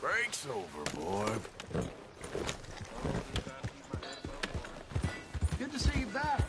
Break's over, boy. Good to see you back.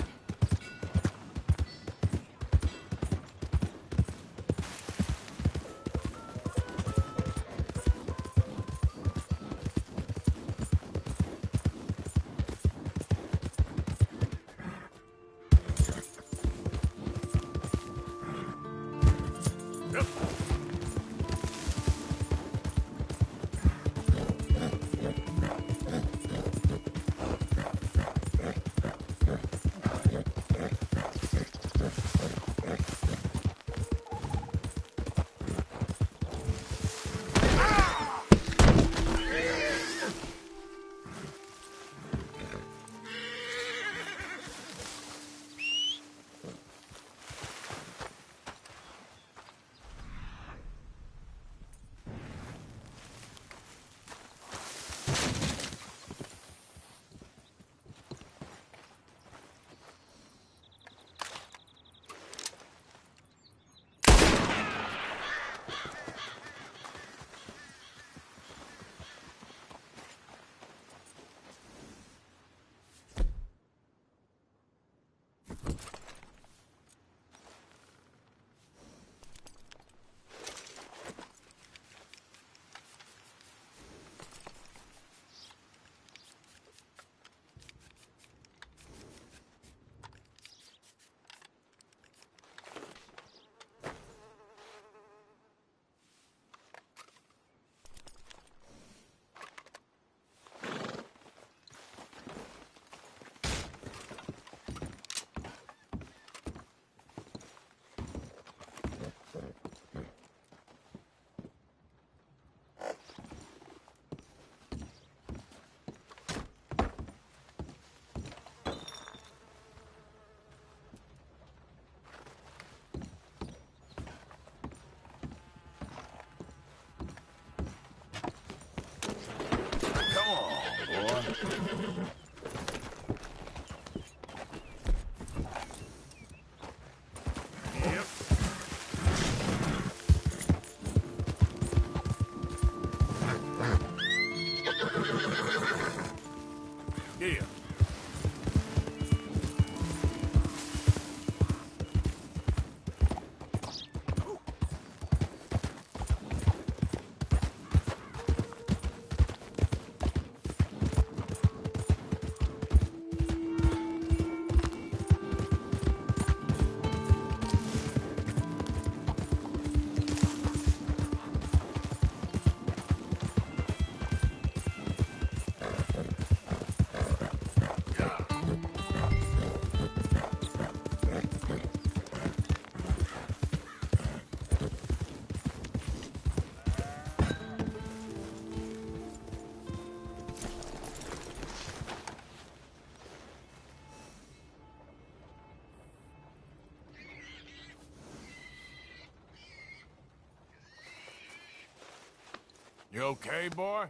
You okay, boy?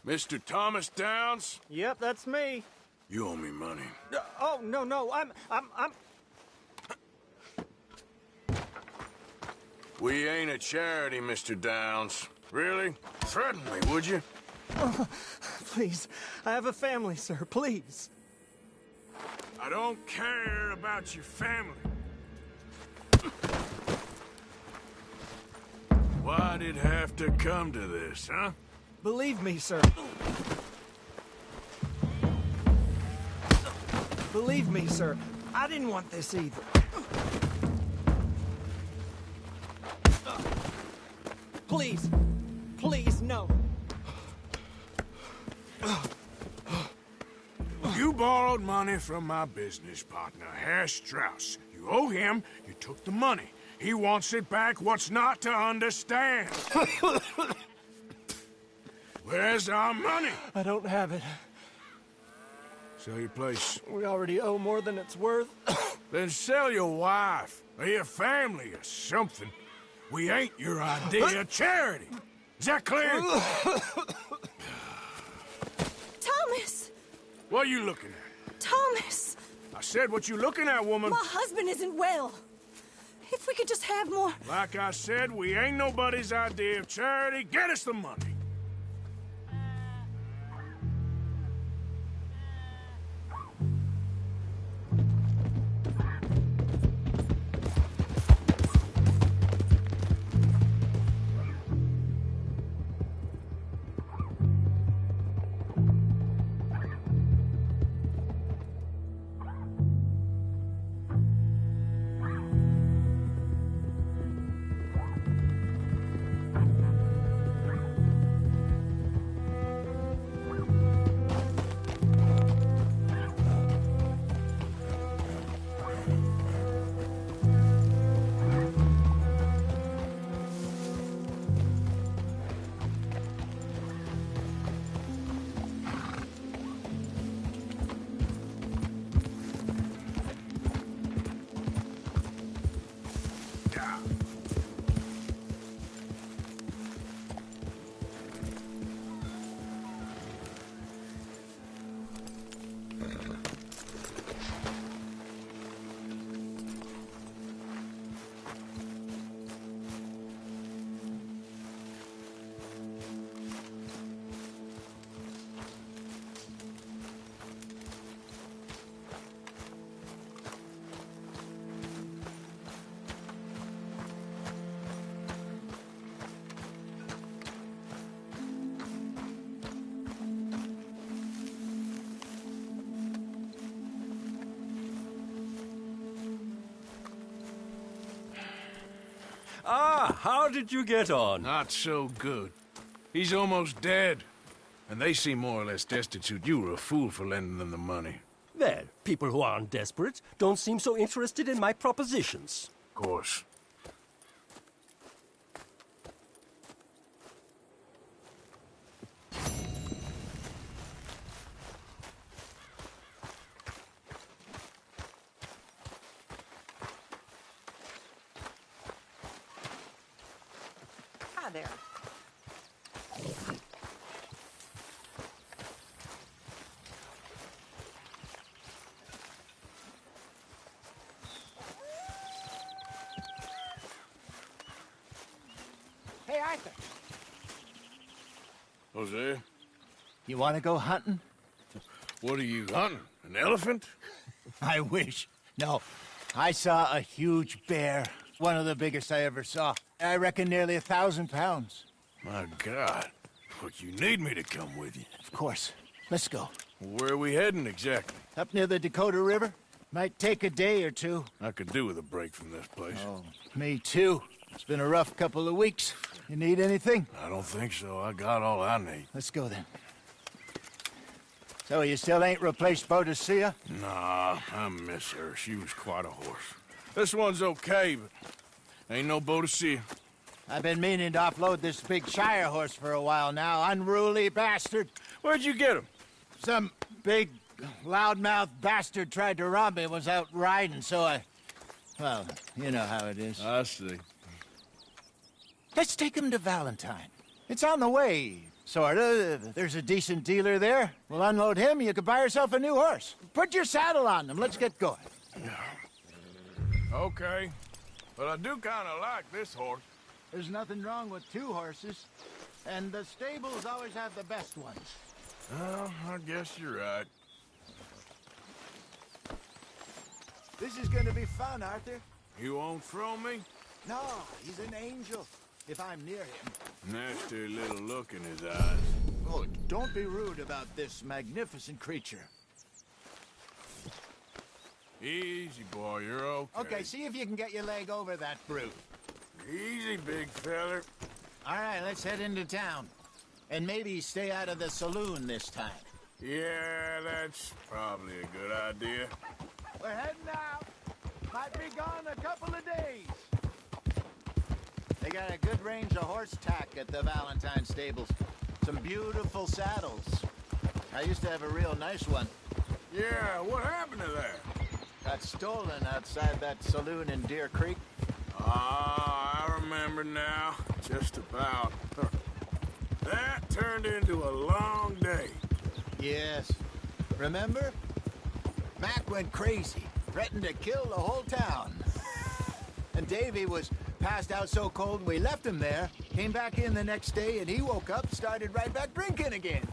Mr. Thomas Downs? Yep, that's me. You owe me money. Oh, no, I'm... We ain't a charity, Mr. Downs. Really? Threaten me, would you? Please, I have a family, sir, please. I don't care about your family. Why'd it have to come to this, huh? Believe me, sir. Believe me, sir. I didn't want this either. Please. Please, no. You borrowed money from my business partner, Herr Strauss. You owe him, you took the money. He wants it back, what's not to understand? Where's our money? I don't have it. Sell your place. We already owe more than it's worth. Then sell your wife, or your family, or something. We ain't your idea of charity. Is that clear? Thomas! What are you looking at? Thomas! I said, what you looking at, woman? My husband isn't well. If we could just have more... Like I said, we ain't nobody's idea of charity. Get us the money. Ah, how did you get on? Not so good. He's almost dead. And they seem more or less destitute. You were a fool for lending them the money. Well, people who aren't desperate don't seem so interested in my propositions. Of course. Hi there. Arthur, Jose, you want to go hunting? what are you hunting? An elephant? I wish. No, I saw a huge bear. One of the biggest I ever saw. I reckon nearly 1,000 pounds. My God. But you need me to come with you. Of course. Let's go. Where are we heading exactly? Up near the Dakota River. Might take a day or two. I could do with a break from this place. Oh, me too. It's been a rough couple of weeks. You need anything? I don't think so. I got all I need. Let's go then. So you still ain't replaced Boadicea? Nah, I miss her. She was quite a horse. This one's okay, but ain't no Boadicea. I've been meaning to offload this big Shire horse for a while now. Unruly bastard. Where'd you get him? Some big, loudmouth bastard tried to rob me and was out riding, so I... Well, you know how it is. I see. Let's take him to Valentine. It's on the way, sorta. There's a decent dealer there. We'll unload him, you can buy yourself a new horse. Put your saddle on them, let's get going. Okay. But I do kind of like this horse. There's nothing wrong with two horses, and the stables always have the best ones. Well, I guess you're right. This is gonna be fun, Arthur. You won't throw me? No, he's an angel, if I'm near him. Nasty little look in his eyes. Oh, don't be rude about this magnificent creature. Easy, boy, you're okay. Okay, see if you can get your leg over that brute. Easy, big feller. All right, let's head into town. And maybe stay out of the saloon this time. Yeah, that's probably a good idea. We're heading out. Might be gone a couple of days. They got a good range of horse tack at the Valentine stables. Some beautiful saddles. I used to have a real nice one. Yeah, what happened to that? Got stolen outside that saloon in Deer Creek. Ah, I remember now. Just about. That turned into a long day. Yes. Remember? Mac went crazy, threatened to kill the whole town. And Davy was passed out so cold we left him there, came back in the next day, and he woke up, started right back drinking again.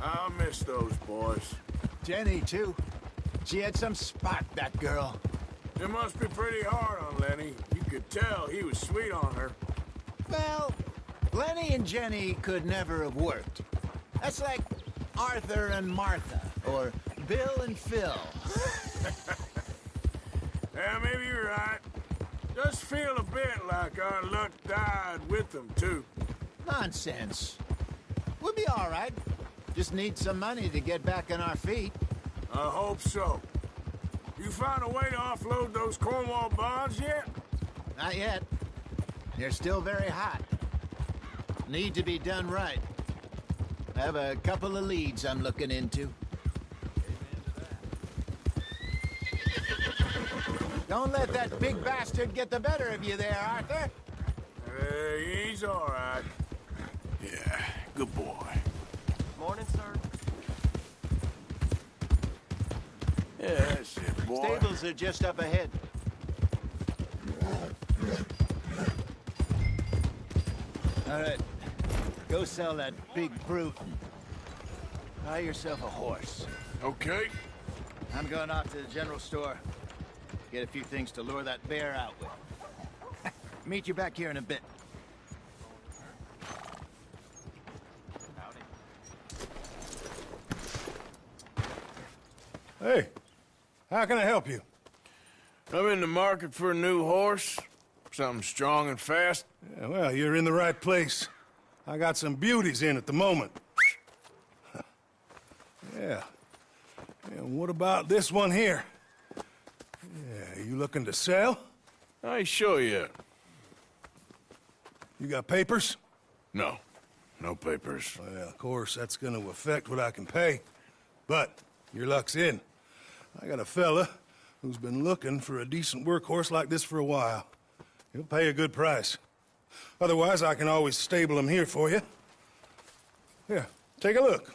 I miss those boys. Jenny, too. She had some spot, that girl. It must be pretty hard on Lenny. You could tell he was sweet on her. Well, Lenny and Jenny could never have worked. That's like Arthur and Martha, or Bill and Phil. Yeah, maybe you're right. Does feel a bit like our luck died with them, too. Nonsense. We'll be all right. Just need some money to get back on our feet. I hope so. You find a way to offload those Cornwall bonds yet? Not yet. They're still very hot. Need to be done right. I have a couple of leads I'm looking into. Don't let that big bastard get the better of you there, Arthur. He's all right. Yeah, good boy. Morning, sir. Yeah, that's it, boy. Stables are just up ahead. All right. Go sell that big brute and buy yourself a horse. Okay. I'm going off to the general store. Get a few things to lure that bear out with. Meet you back here in a bit. Hey, how can I help you? I'm in the market for a new horse. Something strong and fast. Yeah, well, you're in the right place. I got some beauties in at the moment. Yeah. And what about this one here? Yeah, you looking to sell? I ain't sure yet. You got papers? No. No papers. Well, of course, that's gonna affect what I can pay. But your luck's in. I got a fella who's been looking for a decent workhorse like this for a while. He'll pay a good price. Otherwise, I can always stable him here for you. Here, take a look.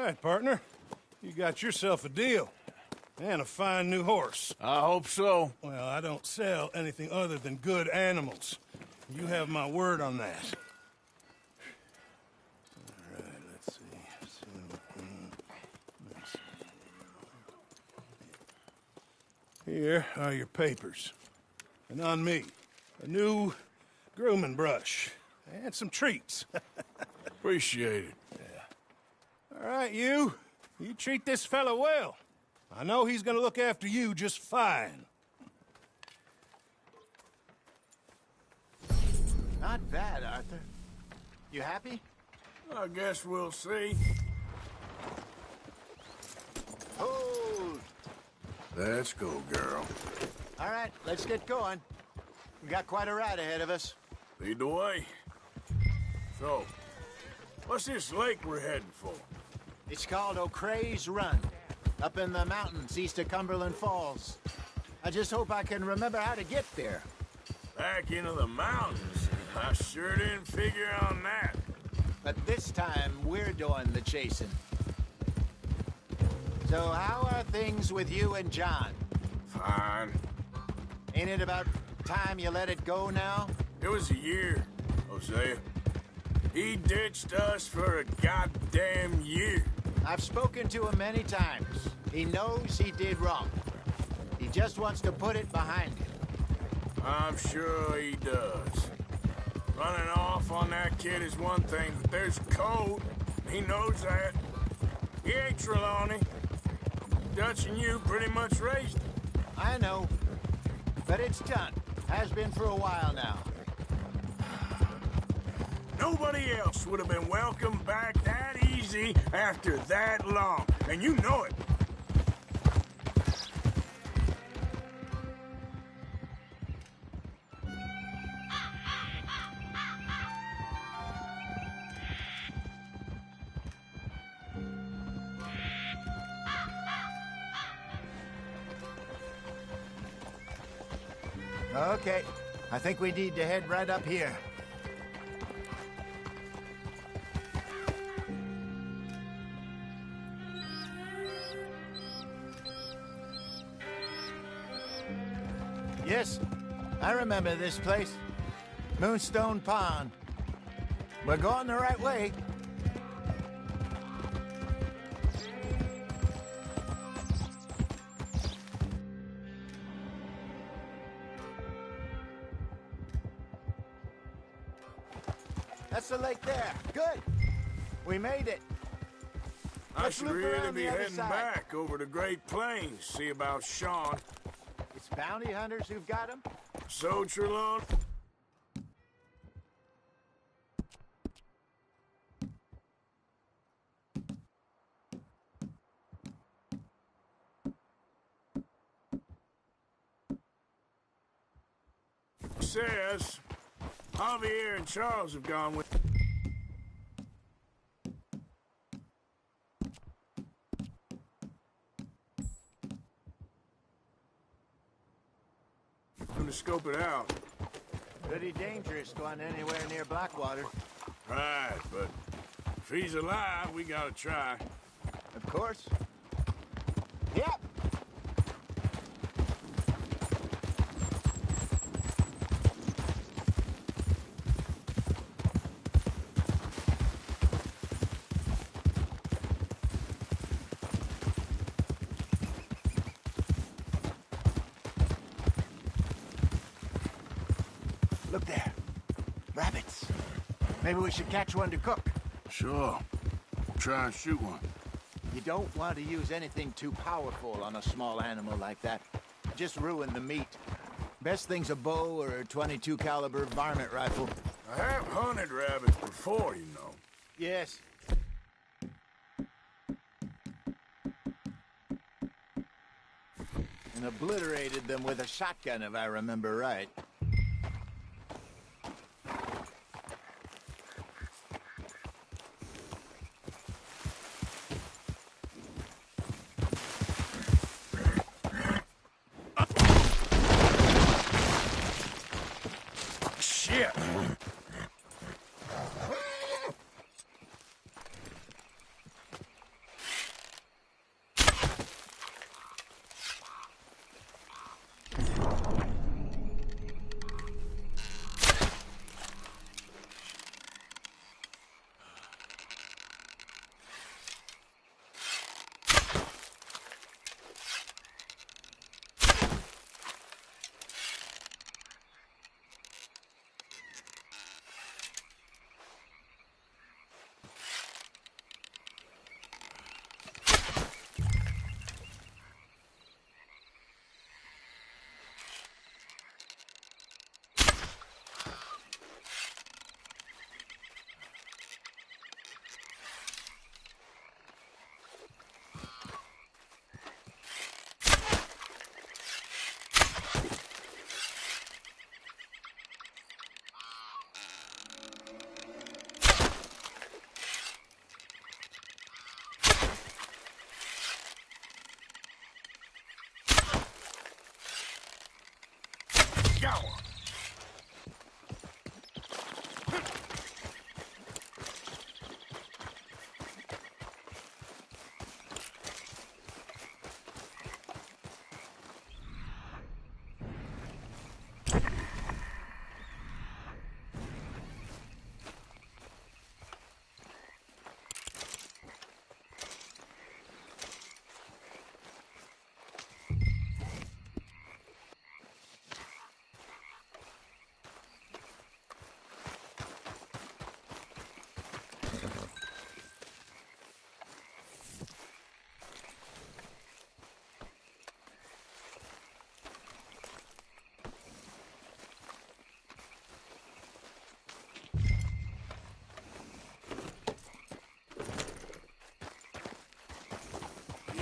right, partner. You got yourself a deal. And a fine new horse. I hope so. Well, I don't sell anything other than good animals. You have my word on that. All right, let's see. Let's see. Here are your papers. And on me, a new grooming brush. And some treats. Appreciate it. All right, you treat this fella well. I know he's gonna look after you just fine. Not bad, Arthur. You happy? I guess we'll see. Hold! Let's go, girl. All right, let's get going. We got quite a ride ahead of us. Lead the way. So, what's this lake we're heading for? It's called O'Creagh's Run, up in the mountains east of Cumberland Falls. I just hope I can remember how to get there. Back into the mountains? I sure didn't figure on that. But this time, we're doing the chasing. So how are things with you and John? Fine. Ain't it about time you let it go now? It was a year, Hosea. He ditched us for a goddamn year. I've spoken to him many times. He knows he did wrong. He just wants to put it behind him. I'm sure he does. Running off on that kid is one thing, but there's code. He knows that. He ain't Trelawney. Dutch and you pretty much raised him. I know. But it's done. Has been for a while now. Nobody else would have been welcomed back that easy after that long. And you know it. Okay. I think we need to head right up here. Yes, I remember this place. Moonstone Pond. We're going the right way. That's the lake there. Good. We made it. I Let's should loop really around be the other heading side. back over the Great Plains, see about Sean. It's bounty hunters who've got him. So, Trelawney? Says Javier and Charles have gone with. To scope it out. Pretty dangerous going anywhere near Blackwater. Right, but if he's alive, we gotta try. Of course. Yep. Look there. Rabbits. Maybe we should catch one to cook. Sure. Try and shoot one. You don't want to use anything too powerful on a small animal like that. Just ruin the meat. Best thing's a bow or a .22 caliber varmint rifle. I have hunted rabbits before, you know. Yes. And obliterated them with a shotgun, if I remember right. Shit!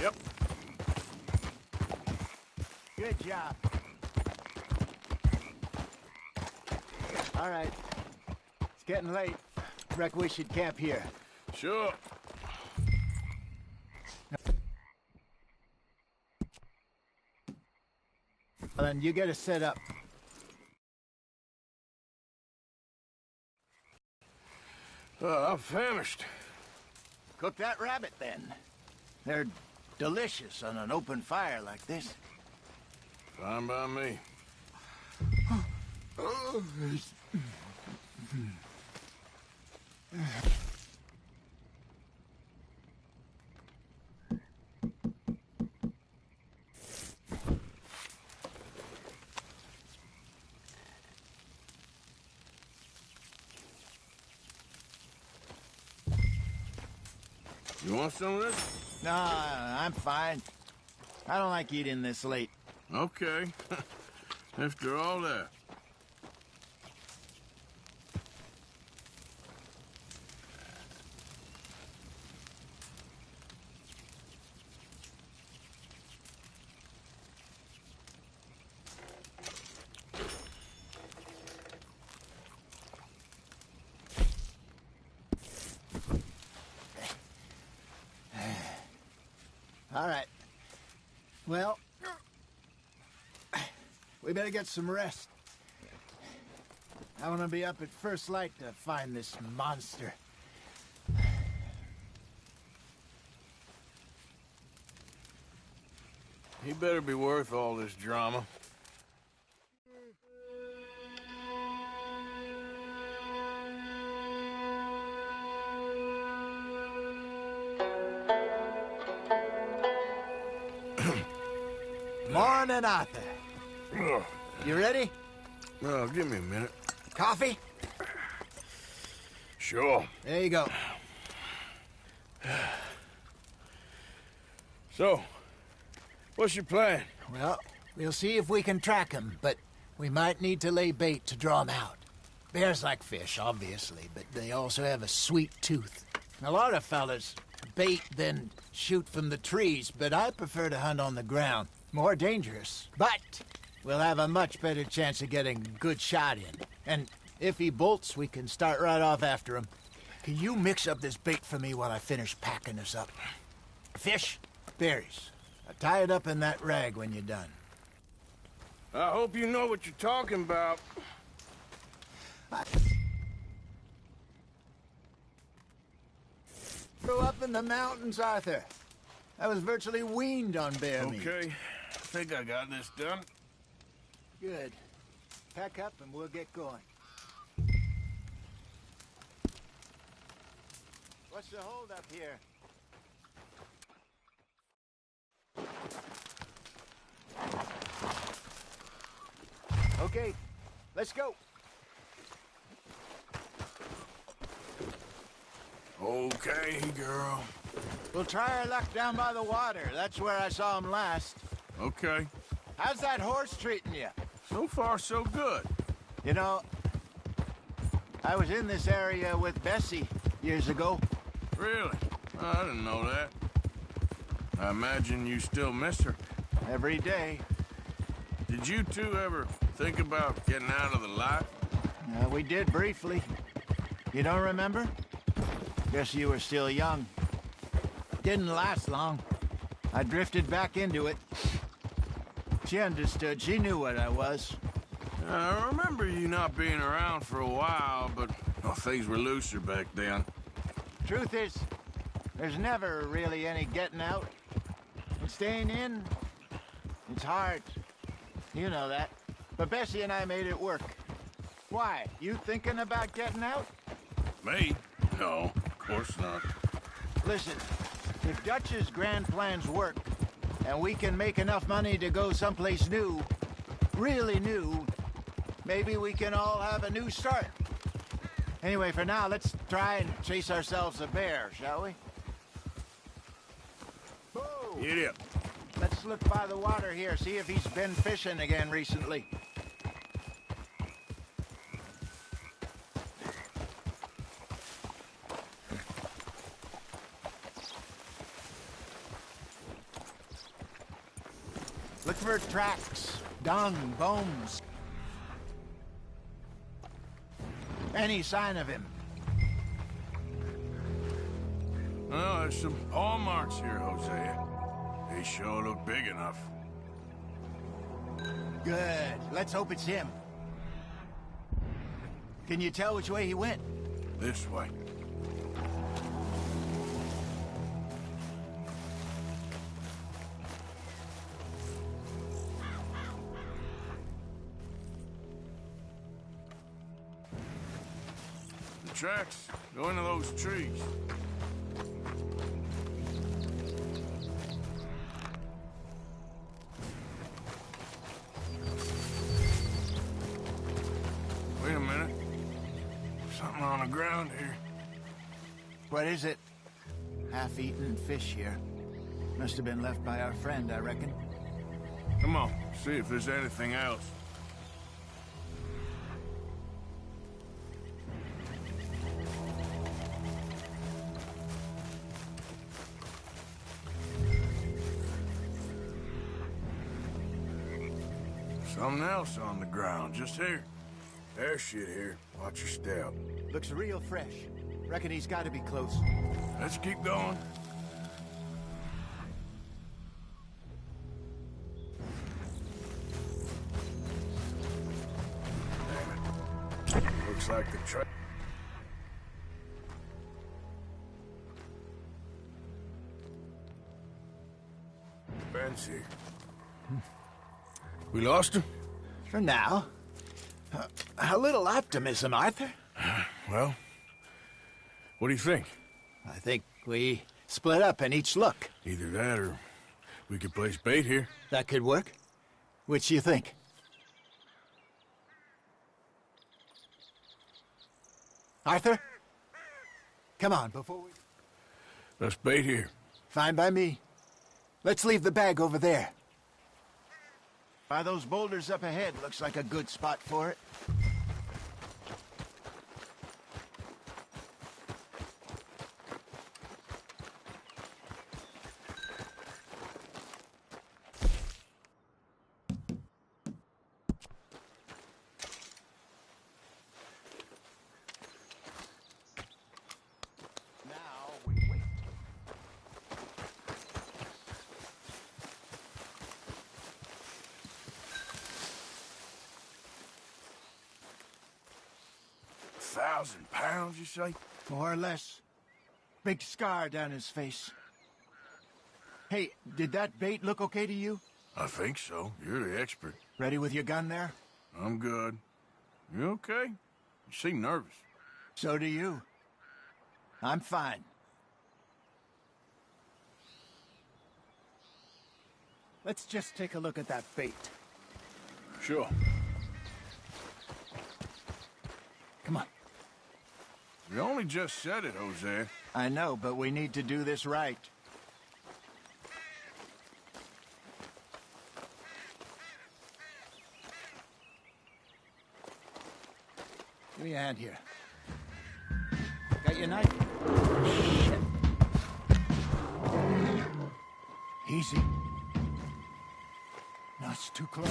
Yep. Good job. All right. It's getting late. Reckon we should camp here. Sure. Well, then you get us set up. I'm famished. Cook that rabbit, then. They're delicious on an open fire like this. Fine by me. You want some of this? No, I'm fine. I don't like eating this late. Okay. After all that. All right. Well, we better get some rest. I want to be up at first light to find this monster. He better be worth all this drama. Morning, Arthur. Ugh. You ready? Well, give me a minute. Coffee? Sure. There you go. So, what's your plan? Well, we'll see if we can track him, but we might need to lay bait to draw him out. Bears like fish, obviously, but they also have a sweet tooth. A lot of fellas bait, then shoot from the trees, but I prefer to hunt on the ground. More dangerous, but we'll have a much better chance of getting a good shot in. And if he bolts, we can start right off after him. Can you mix up this bait for me while I finish packing this up? Fish, berries. I'll tie it up in that rag when you're done. I hope you know what you're talking about. Grew up in the mountains, Arthur. I was virtually weaned on bear meat. Okay, I think I got this done. Good. Pack up and we'll get going. What's the holdup here? Okay, let's go. Okay, girl. We'll try our luck down by the water. That's where I saw him last. Okay. How's that horse treating you? So far, so good. You know, I was in this area with Bessie years ago. Really? I didn't know that. I imagine you still miss her. Every day. Did you two ever think about getting out of the life? We did briefly. You don't remember? Guess you were still young. Didn't last long. I drifted back into it. She understood. She knew what I was. I remember you not being around for a while, but well, things were looser back then. Truth is, there's never really any getting out. And staying in, it's hard. You know that. But Bessie and I made it work. Why? You thinking about getting out? Me? No, of course not. Listen, if Dutch's grand plans work, and we can make enough money to go someplace new, really new, maybe we can all have a new start. Anyway, for now, let's try and chase ourselves a bear, shall we? Whoa. Idiot. Let's look by the water here, see if he's been fishing again recently. Look for tracks, dung, bones. Any sign of him? Well, there's some paw marks here, Hosea. They sure look big enough. Good. Let's hope it's him. Can you tell which way he went? This way. The tracks go into those trees. Wait a minute. Something on the ground here. What is it? Half-eaten fish here. Must have been left by our friend, I reckon. Come on, see if there's anything else. Something else on the ground, just here. There's shit here. Watch your step. Looks real fresh. Reckon he's got to be close. Let's keep going. Damn it. Looks like the truck. Ben's here. We lost him? For now. A little optimism, Arthur. Well, what do you think? I think we split up and each look. Either that or we could place bait here. That could work. Which you think? Arthur? Come on, before we... Let's bait here. Fine by me. Let's leave the bag over there. By those boulders up ahead, looks like a good spot for it. Now we wait. £1,000, you say? More or less. Big scar down his face. Hey, did that bait look okay to you? I think so. You're the expert. Ready with your gun there? I'm good. You okay? You seem nervous. So do you. I'm fine. Let's just take a look at that bait. Sure. Come on. You only just said it, Jose. I know, but we need to do this right. Give me a hand here. Got your knife? Shit. Easy. No, it's too close.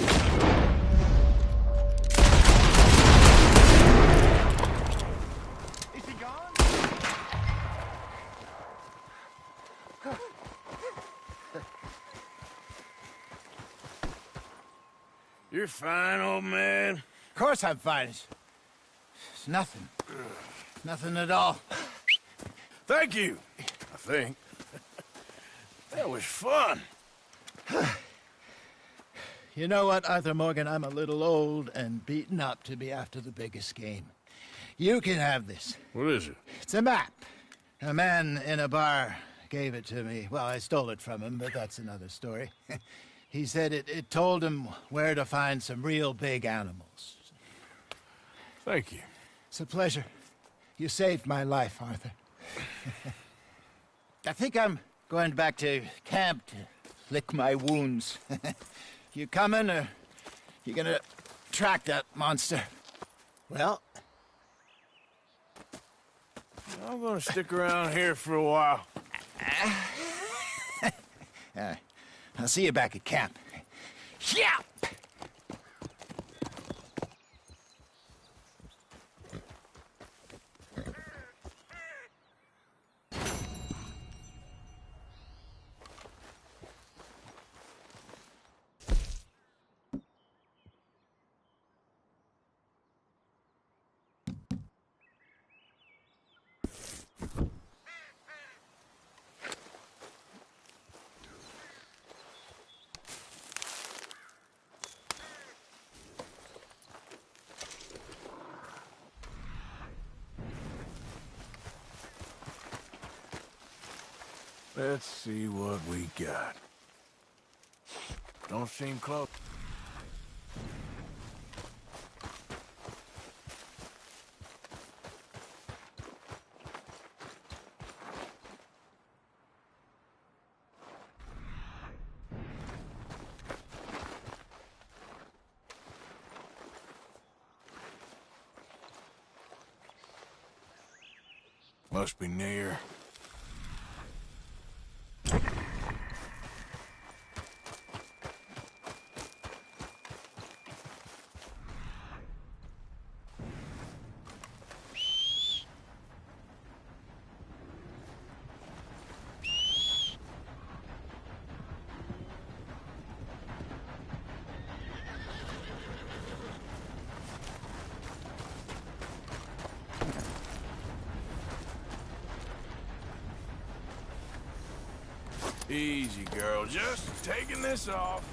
Is he gone? You're fine, old man. Of course I'm fine. It's nothing. Nothing at all. Thank you, I think. That was fun. You know what, Arthur Morgan? I'm a little old and beaten up to be after the biggest game. You can have this. What is it? It's a map. A man in a bar gave it to me. Well, I stole it from him, but that's another story. He said it told him where to find some real big animals. Thank you. It's a pleasure. You saved my life, Arthur. I think I'm going back to camp to lick my wounds. You coming, or you gonna track that monster? Well, I'm gonna stick around here for a while. I'll see you back at camp. Yeah! Let's see what we got. Don't seem close. Must be near. Easy, girl. Just taking this off.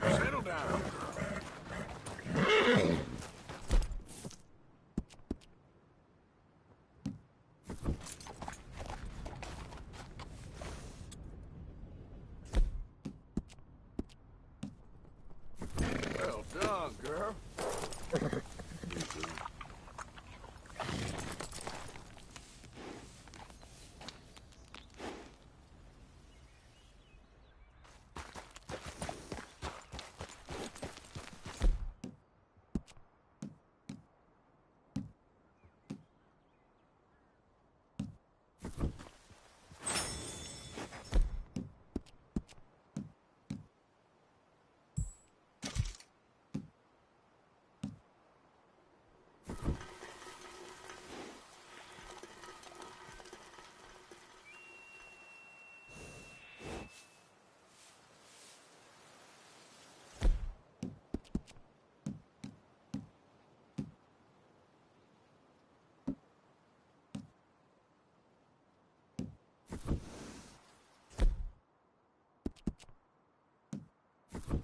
Settle down. Well done, girl.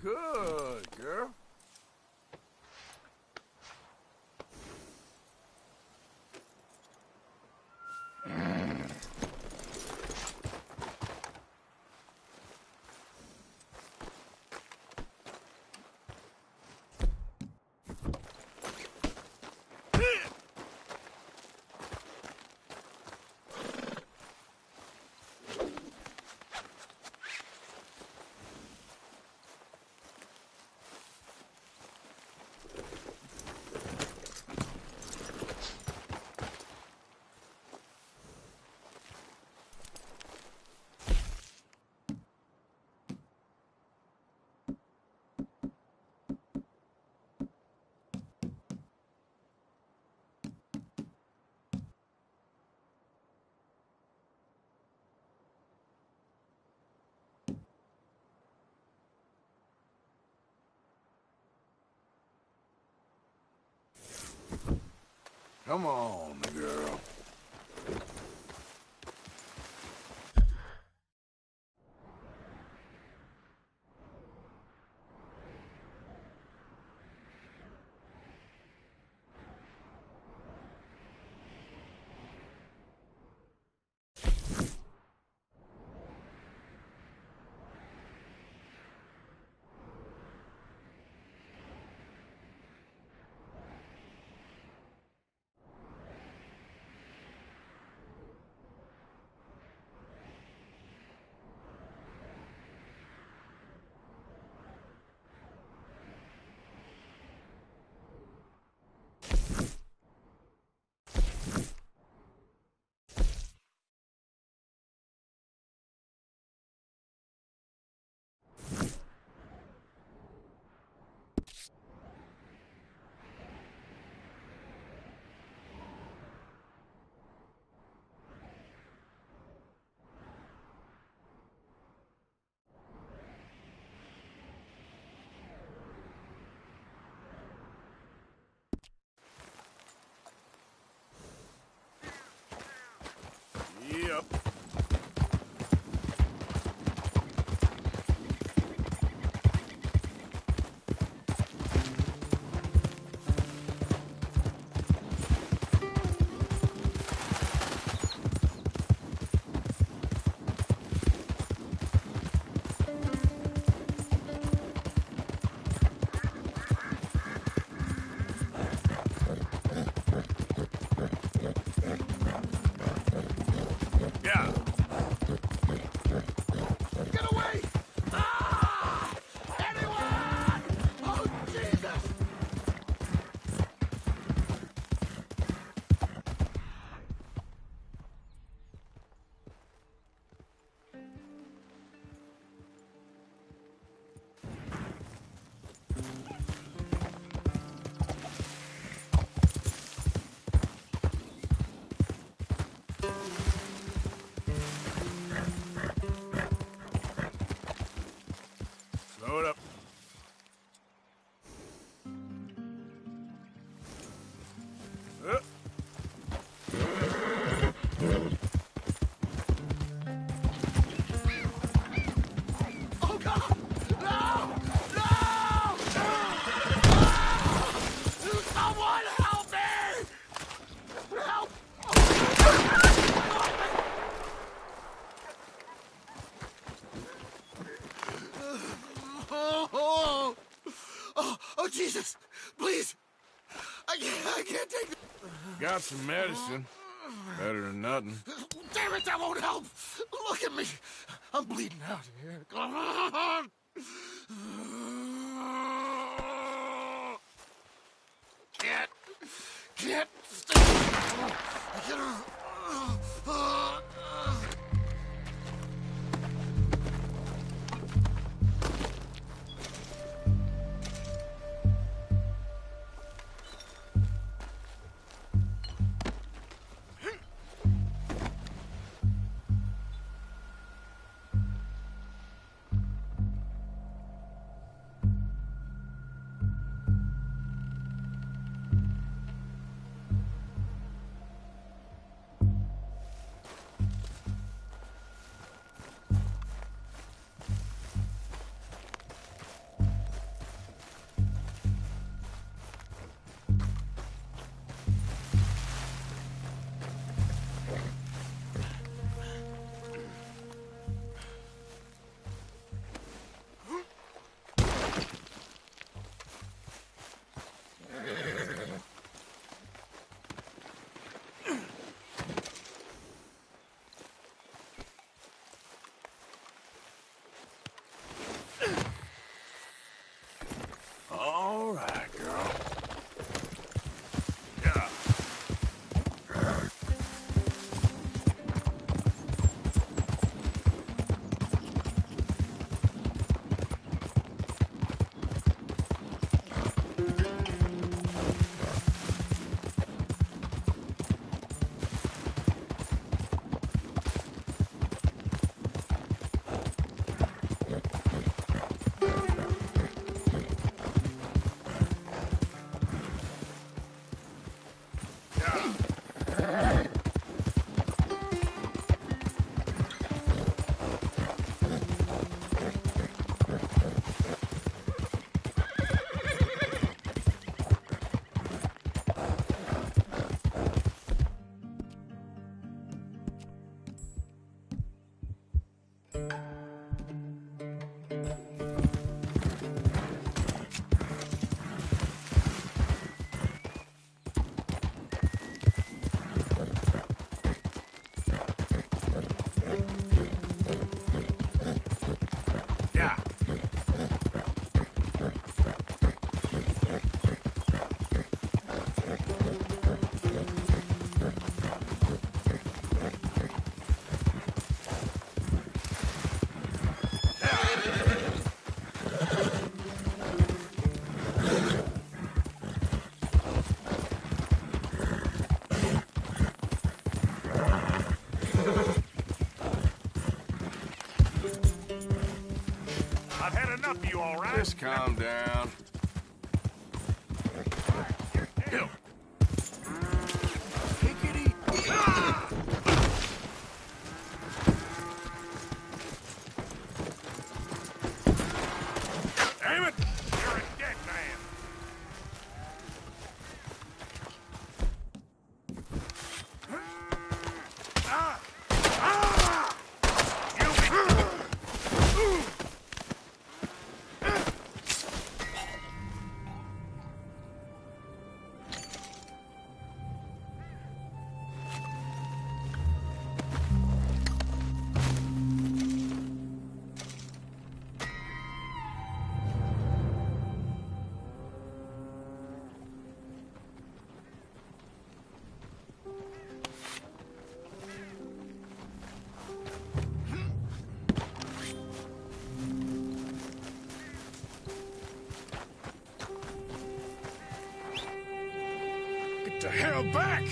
Good, girl. Come on, girl. Yep. Yeah. Get away! Ah! Anyone! Oh, Jesus! Slow it up. Oh, God! No! No! Someone help me! Help! Oh, Jesus! Please! I can't take it! Got some medicine. Better than nothing. Damn it, that won't help! Look at me! I'm bleeding out here. Come on! Can't stay. I can't. Yeah. I've had enough of you, all right? Just calm down. Hill. Hickety. Damn it! You're a dead man. Get the hell back!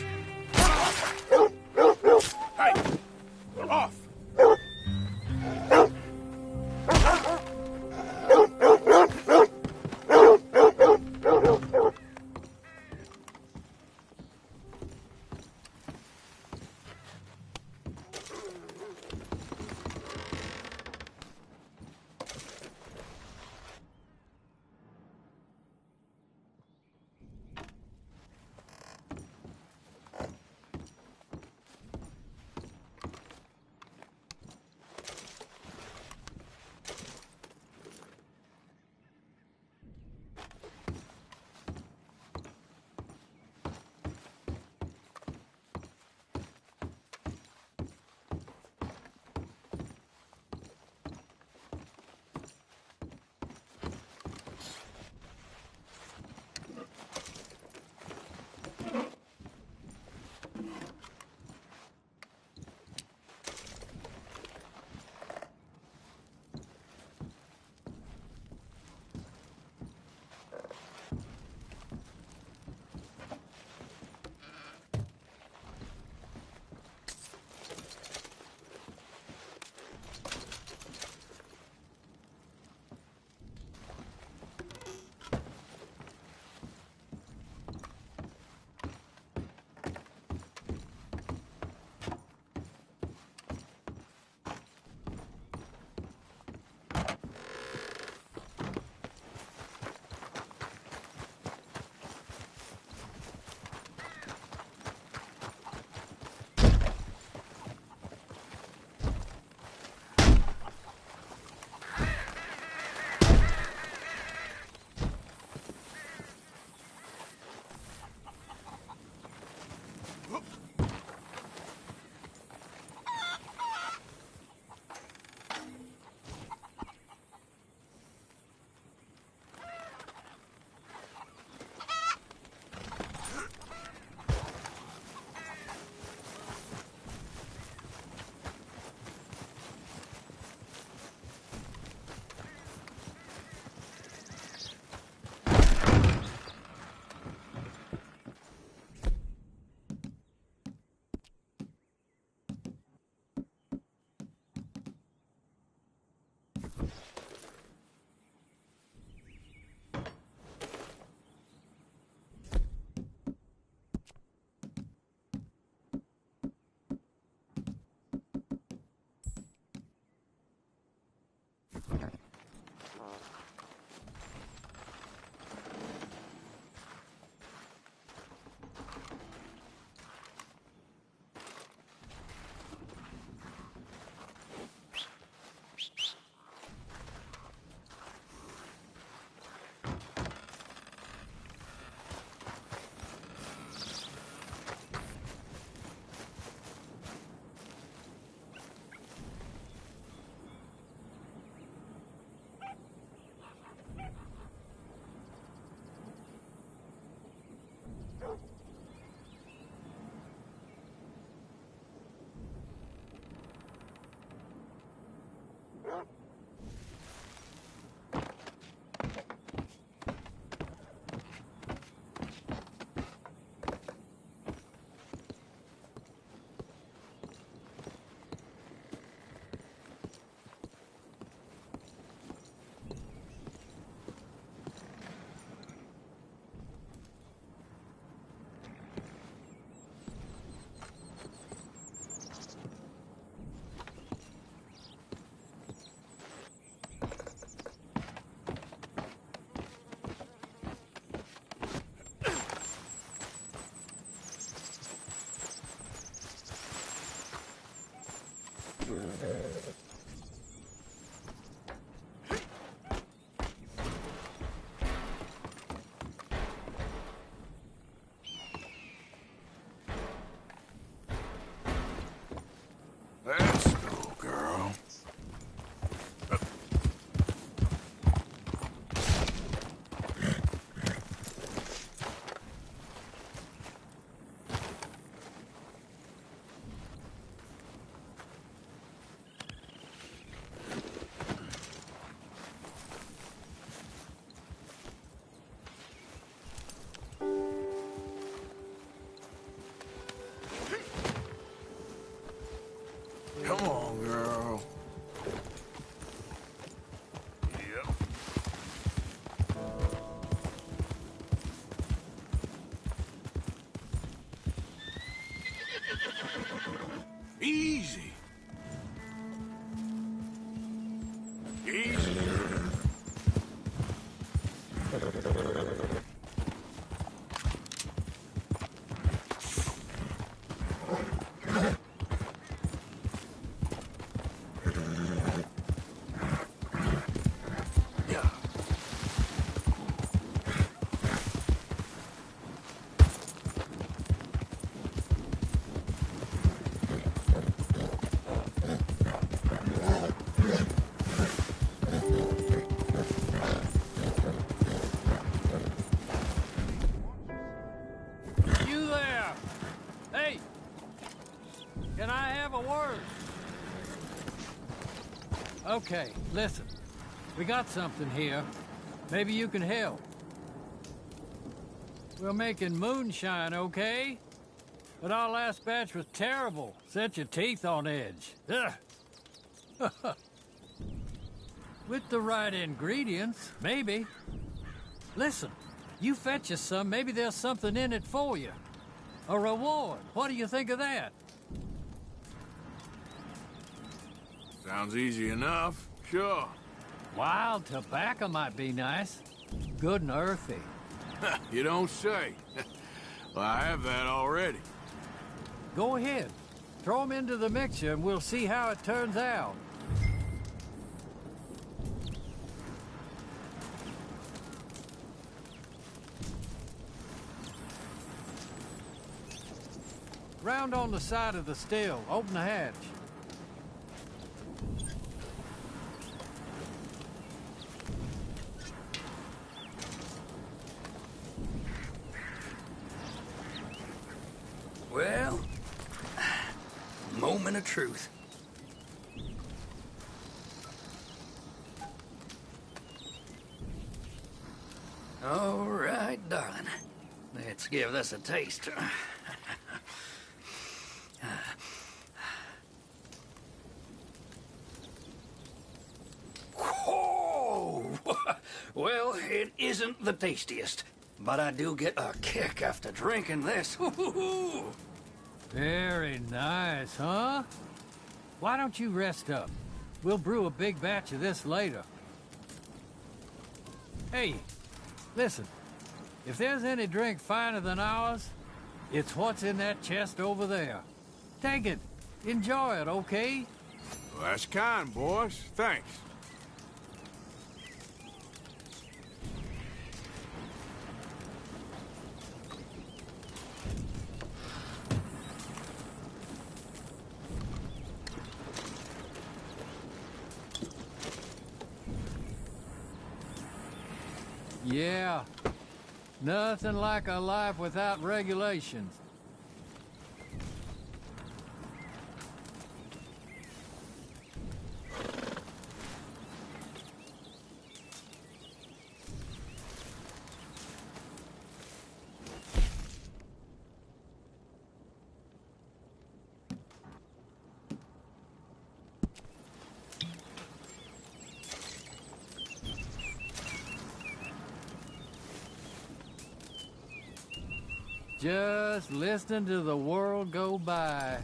Hey! Off! Easy. Easy. You there! Hey! Can I have a word? Okay, listen. We got something here. Maybe you can help. We're making moonshine, okay? But our last batch was terrible. Set your teeth on edge. Ugh. With the right ingredients, maybe. Listen, you fetch us some, maybe there's something in it for you. A reward. What do you think of that? Sounds easy enough. Sure. Wild tobacco might be nice. Good and earthy. You don't say. Well, I have that already. Go ahead. Throw them into the mixture and we'll see how it turns out. Round on the side of the still. Open the hatch. Well, moment of truth. All right, darling. Let's give this a taste. Whoa! Well, it isn't the tastiest, but I do get a kick after drinking this. Very nice, huh? Why don't you rest up? We'll brew a big batch of this later. Hey, listen. If there's any drink finer than ours, it's what's in that chest over there. Take it. Enjoy it, okay? Well, that's kind, boys. Thanks. Yeah. Nothing like a life without regulations. Just listening to the world go by.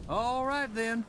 All right, then.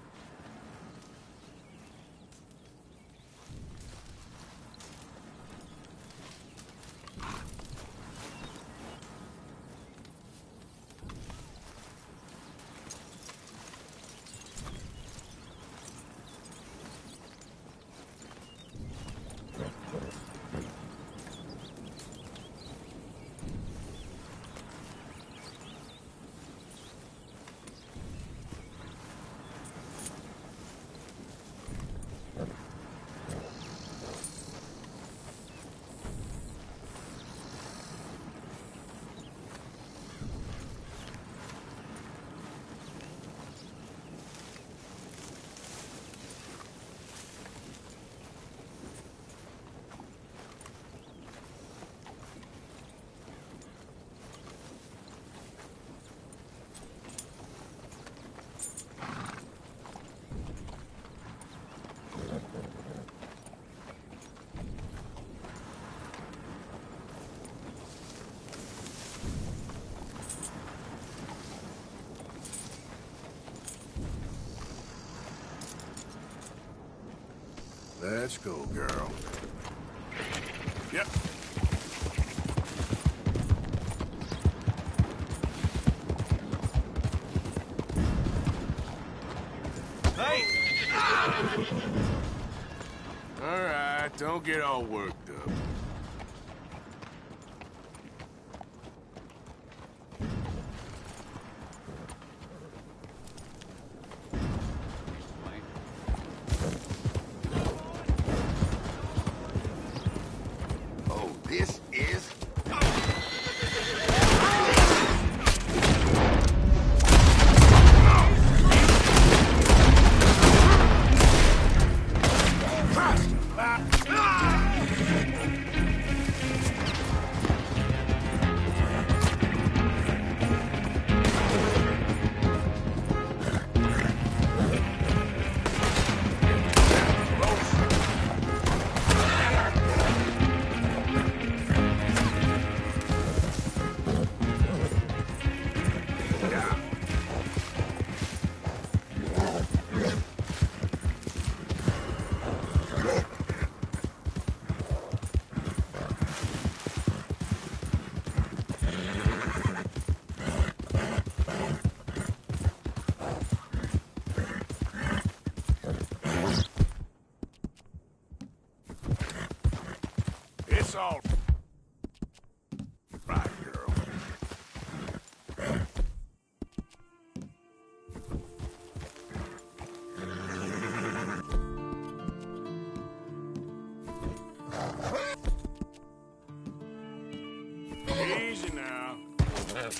Let's go, girl. Yep. Hey! All right, don't get all worked up. Oh, this is... It's all right, girl. Easy now. Yep.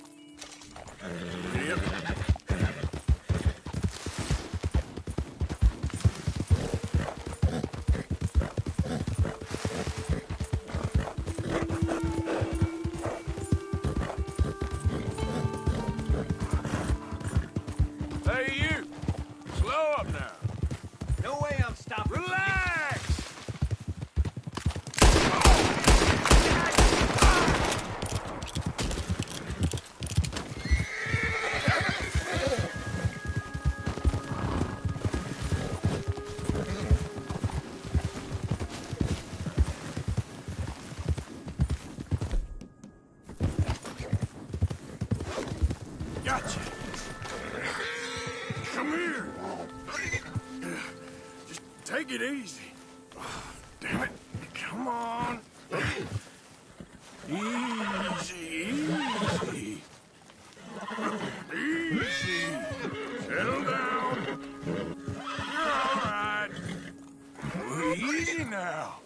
Hey, you! Slow up now. No way I'm stopping. Relax! Gotcha. Come here. Just take it easy. Damn it. Come on. Easy, easy. Easy. Settle down. You're all right. Easy now.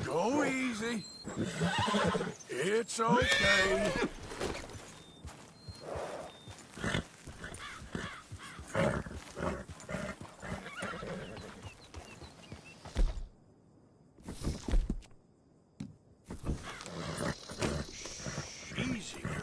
Go easy. It's okay. Easy, girl.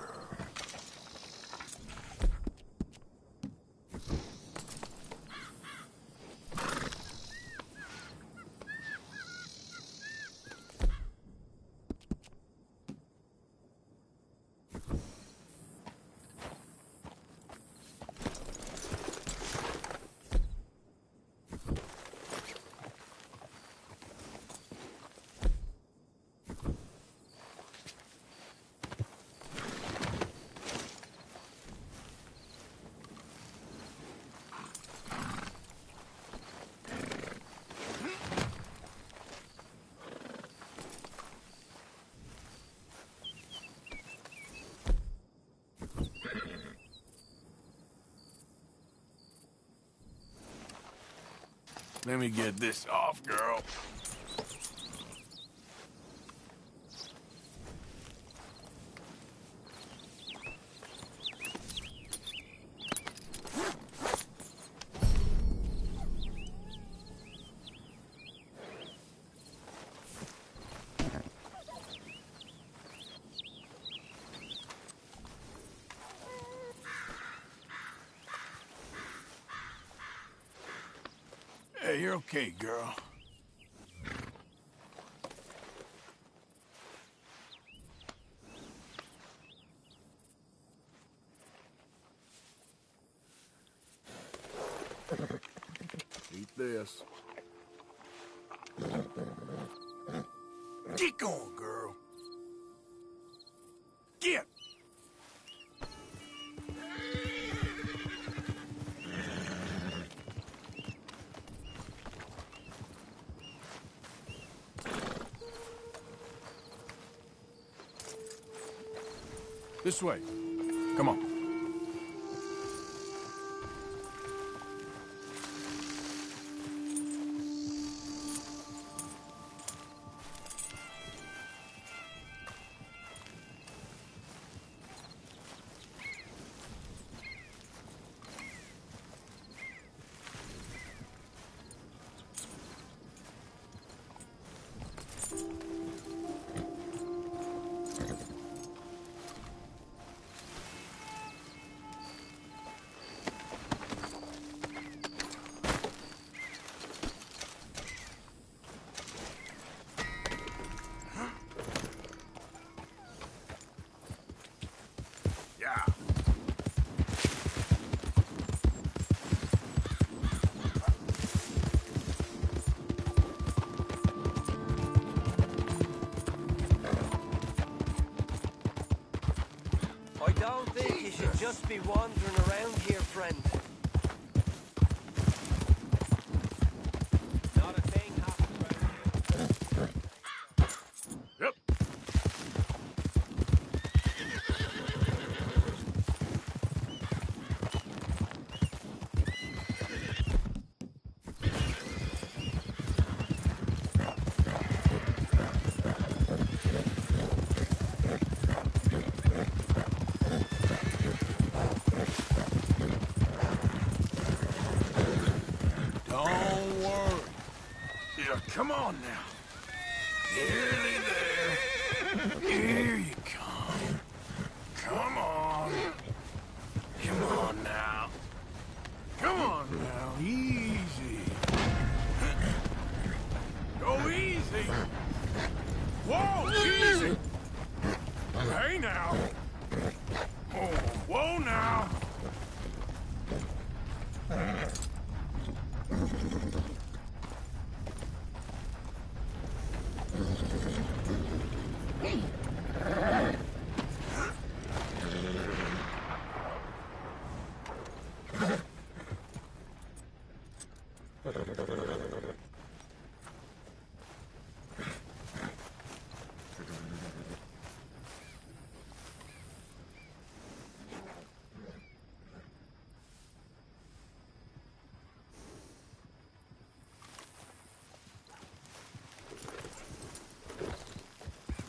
Let me get this off, girl. Hey, you're okay, girl. Eat this. Get going, girl. Get! This way. Come on. I don't think you should just be wandering around here, friend. Not a thing happens around here. Yep. Don't worry. Yeah, come on now. Nearly there. Here you come. Come on. Come on now. Come on now. Easy. Go easy. Whoa, easy. Hey now. Oh, whoa now.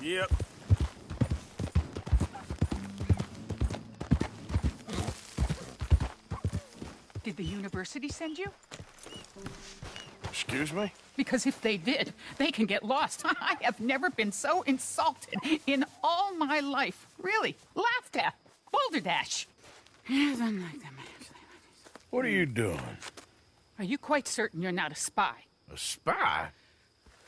Yep. Did the university send you? Excuse me? Because if they did, they can get lost. I have never been so insulted in all my life. Really. Laughed at. Balderdash. What are you doing? Are you quite certain you're not a spy? A spy?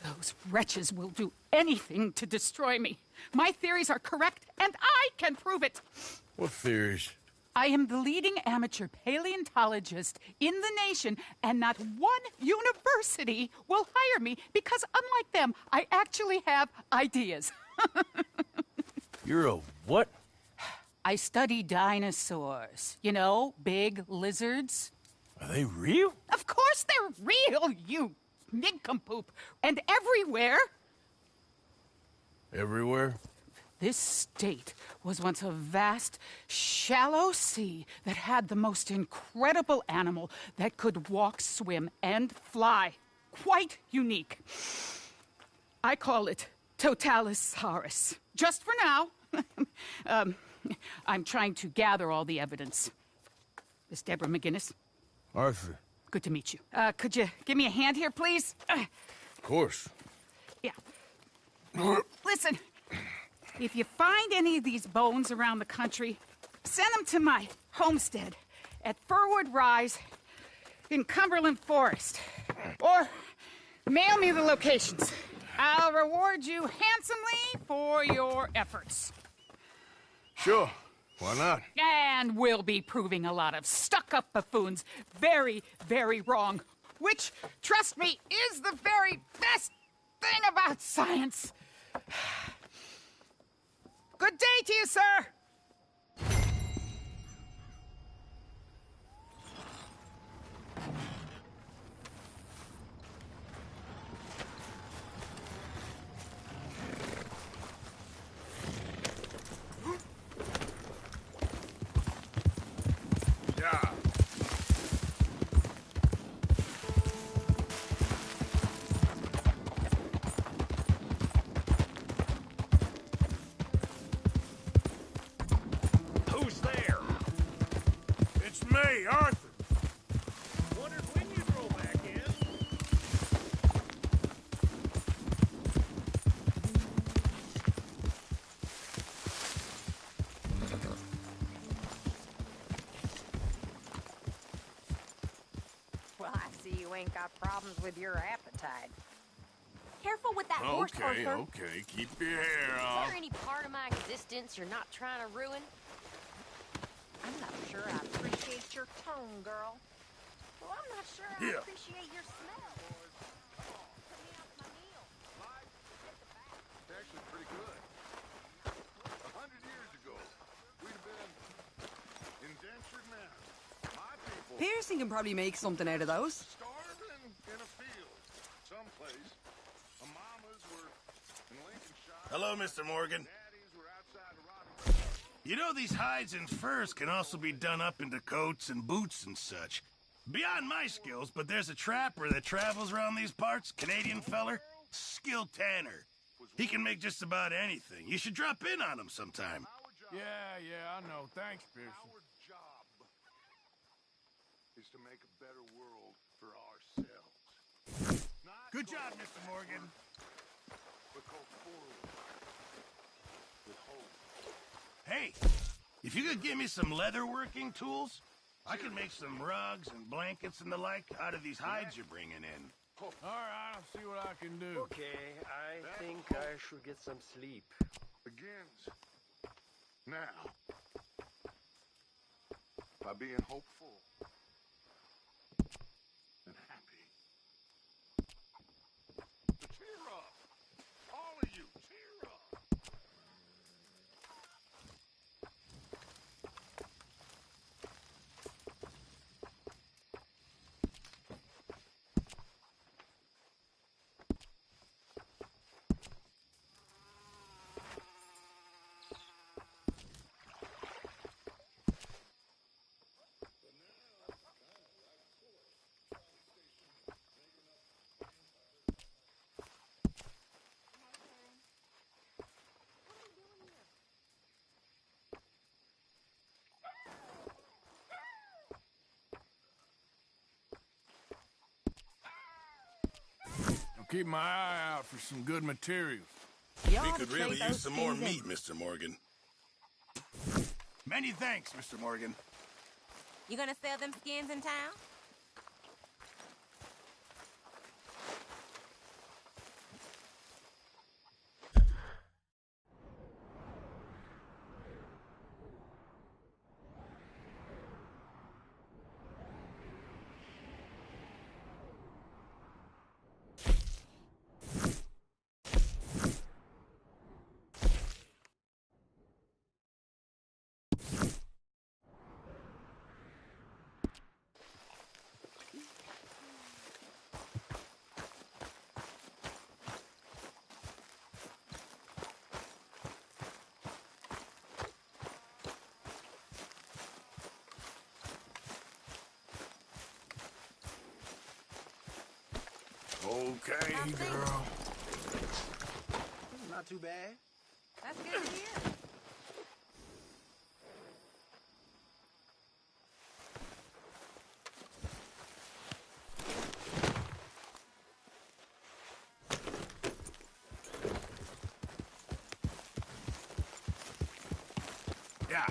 Those wretches will do anything to destroy me. My theories are correct, and I can prove it. What theories? I am the leading amateur paleontologist in the nation, and not one university will hire me because, unlike them, I actually have ideas. You're a what? I study dinosaurs. You know, big lizards. Are they real? Of course they're real, you nincompoop. And everywhere. Everywhere? This state was once a vast, shallow sea that had the most incredible animal that could walk, swim, and fly. Quite unique. I call it Totalisaurus. Just for now. I'm trying to gather all the evidence. Miss Deborah McGinnis. Arthur. Good to meet you. Could you give me a hand here, please? Of course. Yeah. Listen, if you find any of these bones around the country, send them to my homestead at Furwood Rise in Cumberland Forest. Or mail me the locations. I'll reward you handsomely for your efforts. Sure. Why not? And we'll be proving a lot of stuck-up buffoons very, very wrong. Which, trust me, is the very best thing about science. Good day to you, sir. Who's there? It's me, Arthur. Wondered when you drove back in. Well, I see you ain't got problems with your appetite. Careful with that horse, Okay, Arthur. okay. Keep your hair Is off. there any part of my existence you're not trying to ruin? I'm not sure I appreciate your tone, girl. Well, I'm not sure I Yeah. appreciate your smell. Put me out my meal. It's actually pretty good. 100 years ago, we'd have been indentured men. My people Pearson can probably make something out of those. starving in a field someplace. My mamas were in Lincolnshire. Hello, Mr. Morgan. Daddies were outside of Rocky. You know these hides and furs can also be done up into coats and boots and such. Beyond my skills, but there's a trapper that travels around these parts, Canadian feller, skilled tanner. He can make just about anything. You should drop in on him sometime. Yeah, I know. Thanks, Pearson. Our job is to make a better world for ourselves. Not Good go job, Mr. Morgan. but go forward with hope. Hey, if you could give me some leather working tools, I could make some rugs and blankets and the like out of these hides you're bringing in. All right, I'll see what I can do. Okay, I think I should get some sleep. Begins now by being hopeful and happy. So cheer up, all of you, cheer up. I'll keep my eye out for some good materials. We could really use some more meat, Mr. Morgan. Many thanks, Mr. Morgan. You gonna sell them skins in town? Okay, girl. Not too bad. That's good to hear. Yeah.